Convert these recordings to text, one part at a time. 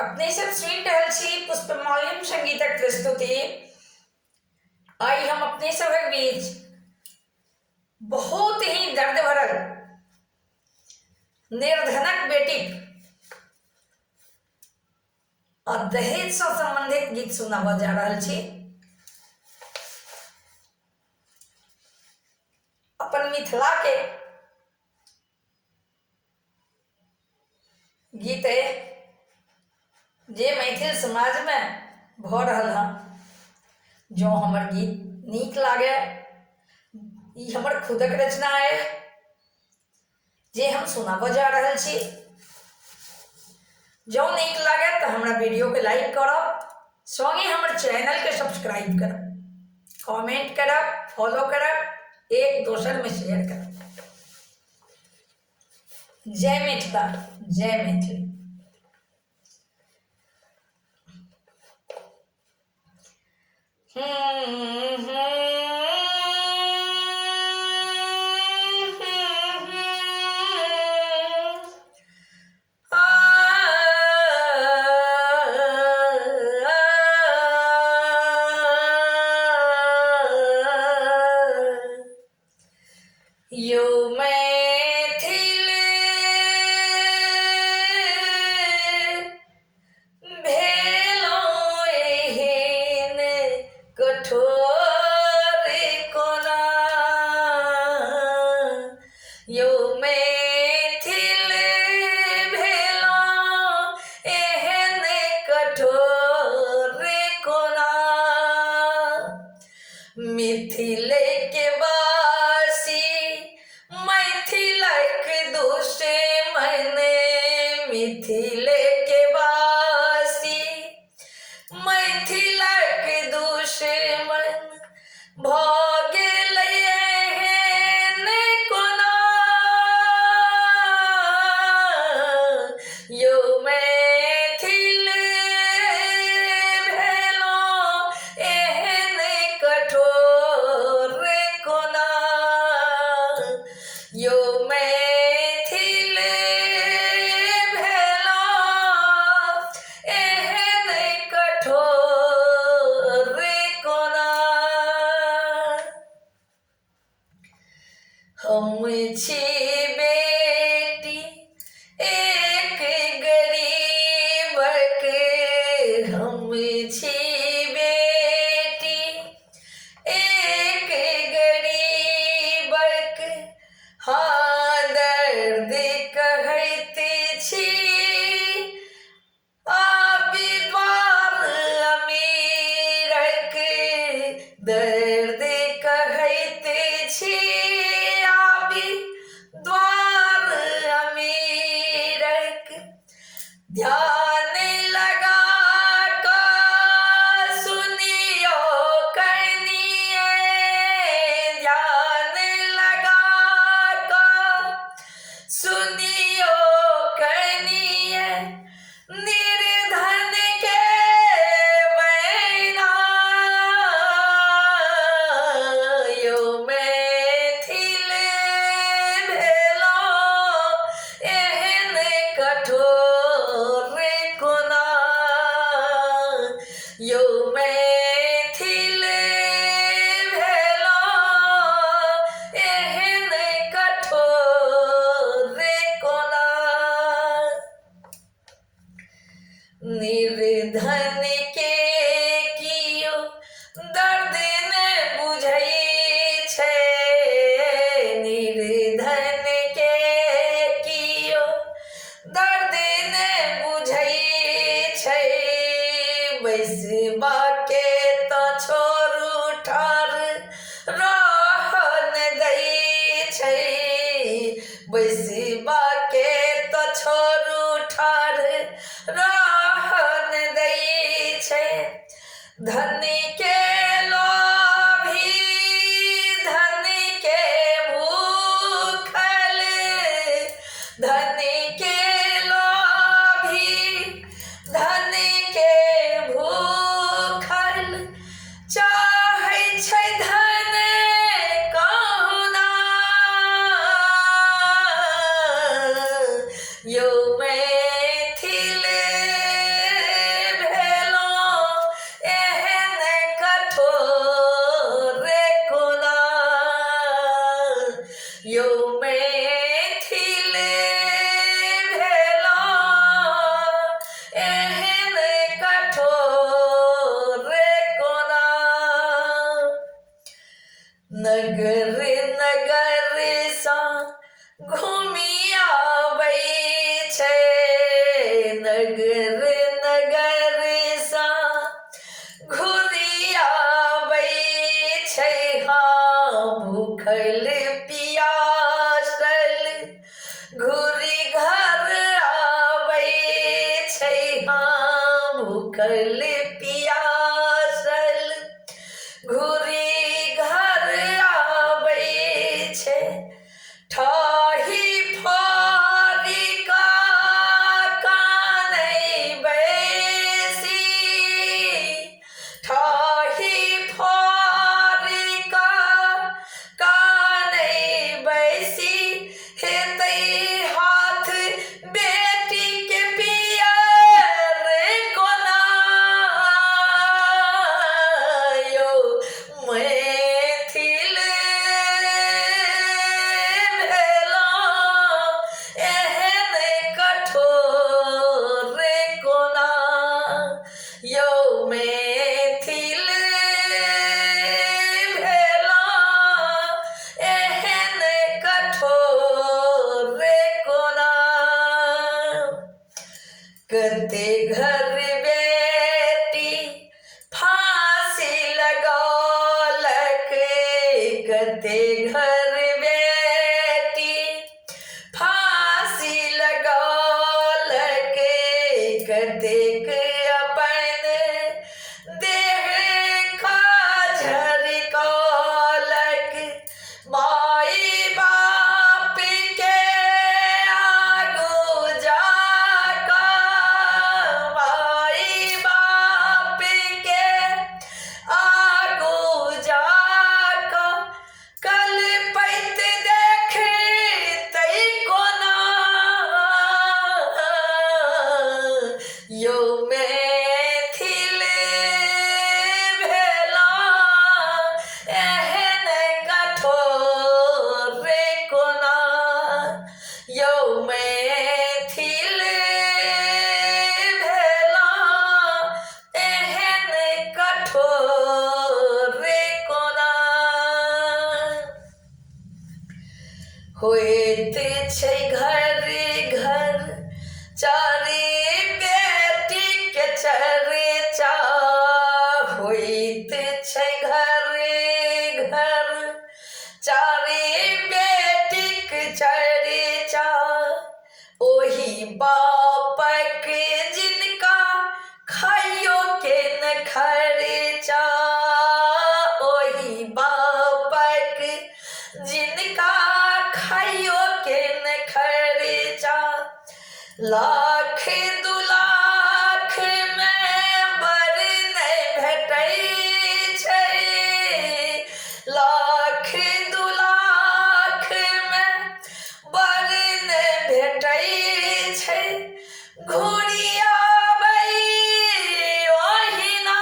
अपने सब स्वीट हलसी पुष्पमाल्यम संगीतक प्रस्तुति। आई हम अपने सब बीच बहुत ही दर्द भरल निर्धनक बेटी और दहेज से संबंधित गीत सुनावा जा रहा छी। अपन मिथिला के गीत है जे मैथिल समाज में भ रहल है। जो हमर गीत नीक लागे, ई हमर खुदक रचना है जे हम सुनाबो जा रहल छी। जो नीक लागे तो हमरा वीडियो के लाइक करब, संगे हमर चैनल के सब्सक्राइब करब, कमेंट करब, फॉलो करब, एक दोसर में शेयर करब। जय मिथिला, जय मैथिली। यो मैथिल भेलो एहन कठोर कोना। यो मैथिल भेलो एहन कठोर कोना। मिथिले के मैथिलक दुश्मन, मिथिले के वासी मैथिलक दुश्मन भ गेलै एहन कोना। यो मैथिल भेलो एहन कठोर कोना। यो मैथिल भेलो एहन कठोर कोना। हम छी बेटी एक गरीबक, हम छी बेटी एक गरीबक। हाँ दर्द कहैत छी आबि द्वार अमीरक, दर्द कहैत छी आबि द्वार अमीरक। ध्यान लगा कर सुनियो कनिये, ध्यान लगा कर सुनियो कनिये। निर्धन के मैना, यो मैथिल भेलो एहन कठोर कोना। यो मैथिल भेलो एहन कठोर कोना। निर्धन के कियो दर्द ने बुझै छै, निर्धन के कियो दर्द ने बुझै छै। बैसबा के तो छोड़ू ठार रहन दै छै, बैसबा के तो छोड़ू ठार रहन दै छै। धन के लोभी धन के भूखल, धन के लोभी धन के भूखल। चाहै छै धन कहुना, यो मैथिल सगर नगर सा घुरी आबै छै भूखल पियासल घुरी घर आबै छै भूखल पियासल घुरी घर आबै छै ठाही फारी का कानै बैसी ठाही फारी का कानै बैसी हेतै हाथ बेटी के पियर कोना यौ मैथिल भेलौं एहन कठोर कोना यौ मैथिल भेलौं एहन कठोर कोना कते घर बेटी फांसी लगौलक कते घर बेटी फांसी लगौलक कतेक अपन देह काजर कौलक माई बाप के आगू जाकऽ माई बाप के आगू जाकऽ कलपैत देखतै कोना यौ मैथिल भेलौं एहन कठोर कोना यौ मैथिल भेलौं एहन कठोर कोना होइत छै घर घर चारि बेटी के चर्चा होइत छै घर घर चारि बेटी के चर्चा ओही बापक जिनका खाइयो के न खर्चा ओही बापक जिनका खाइयो के न खर्चा लाख दू लाख में बर नहि भेटै छै लाख दू लाख में बर नहि भेटै छै घुरी आबै ओहिना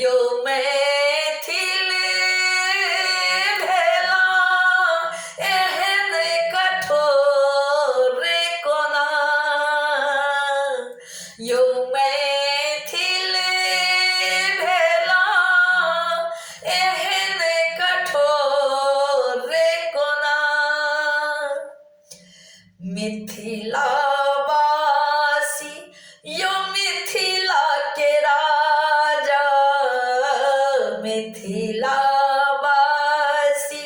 यौ मैथिल भेलौं एहन कठोर कोना यौ मैथिल भेलौं एहन कठोर कोना मिथिलावासी यौ मिथिला के राजा मिथिलावासी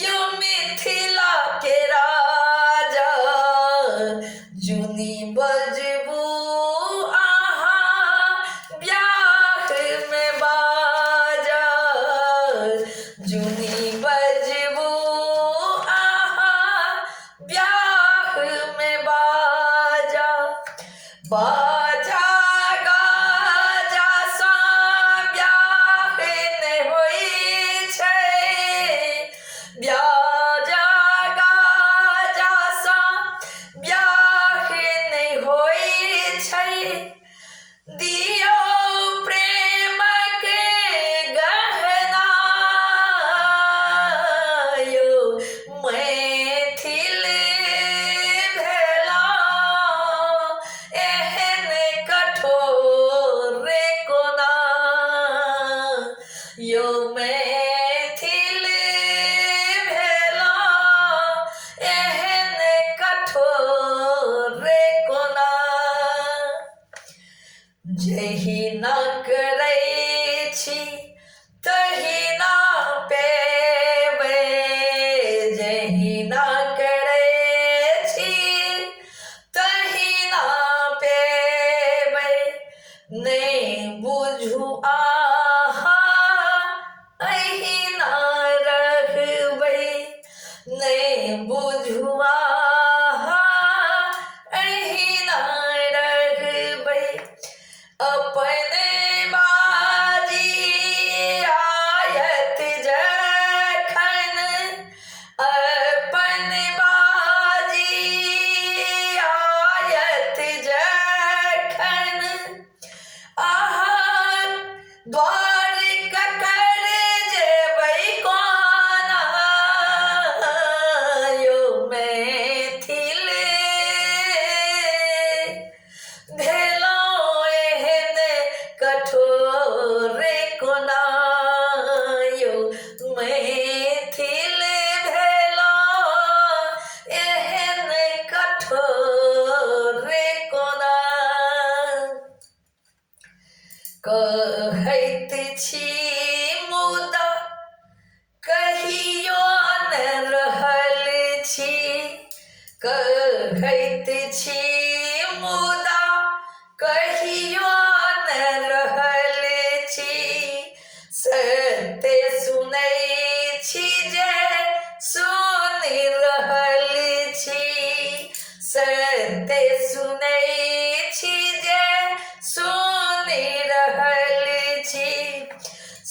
यौ मिथिला के राजा जुनी बजबू अहाँ ब्याह में बाजा जुनी बजबू अहाँ ब्याह में बाजा ने बुझुआ अहिना रहबै अपने बाजी आयत जखन अपन बाजी आयत जखन अहाँ द्वार ककर जेबै कोना यो मैथिल भेलौं एहन कठोर कोना यो मैथिल भेलौं एहन कठोर कोना कहैत छी मुदा कहियो न रहल छी कहैत छी मुदा कहियो न रहल छी सत्य सुनै छी जे सुनि रहल छी सत्य सुनै छी जे सुनि रहल छी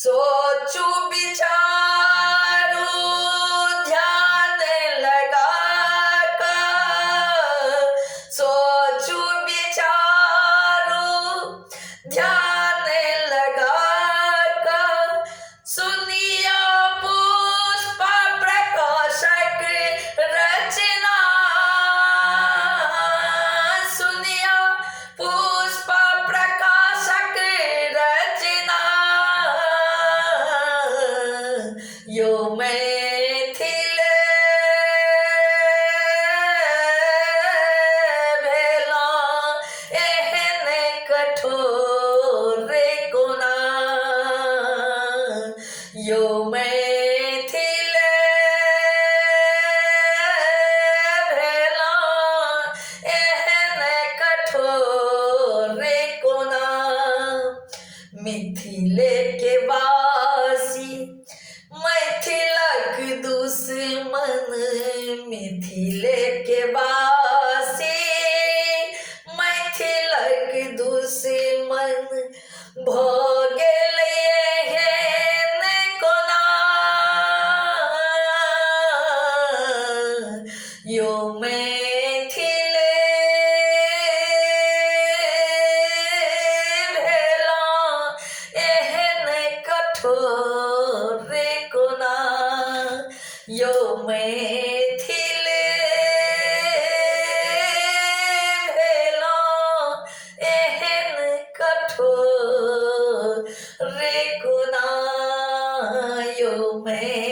सोचू विचारू ध्यान लगा कऽ सोचू विचारू ध्यान लगा कऽ सुनिया पुष्प प्रकाशक रचना सुनिया पुष्प प्रकाशक रचना यो मैथिल भेलौं एहन कठोर कोना यो मैथिल भेलौं एहन कठोर कोना मिथिले के वासी मैथिलक दुश्मन मिथिले के वासी मैथिलक दुश्मन भऽ गेल एहन कोना यो मैथिल भेलौं एहन कठोर कोना यो मैथिल भेलौं एहन कठोर कोना यो मैथिल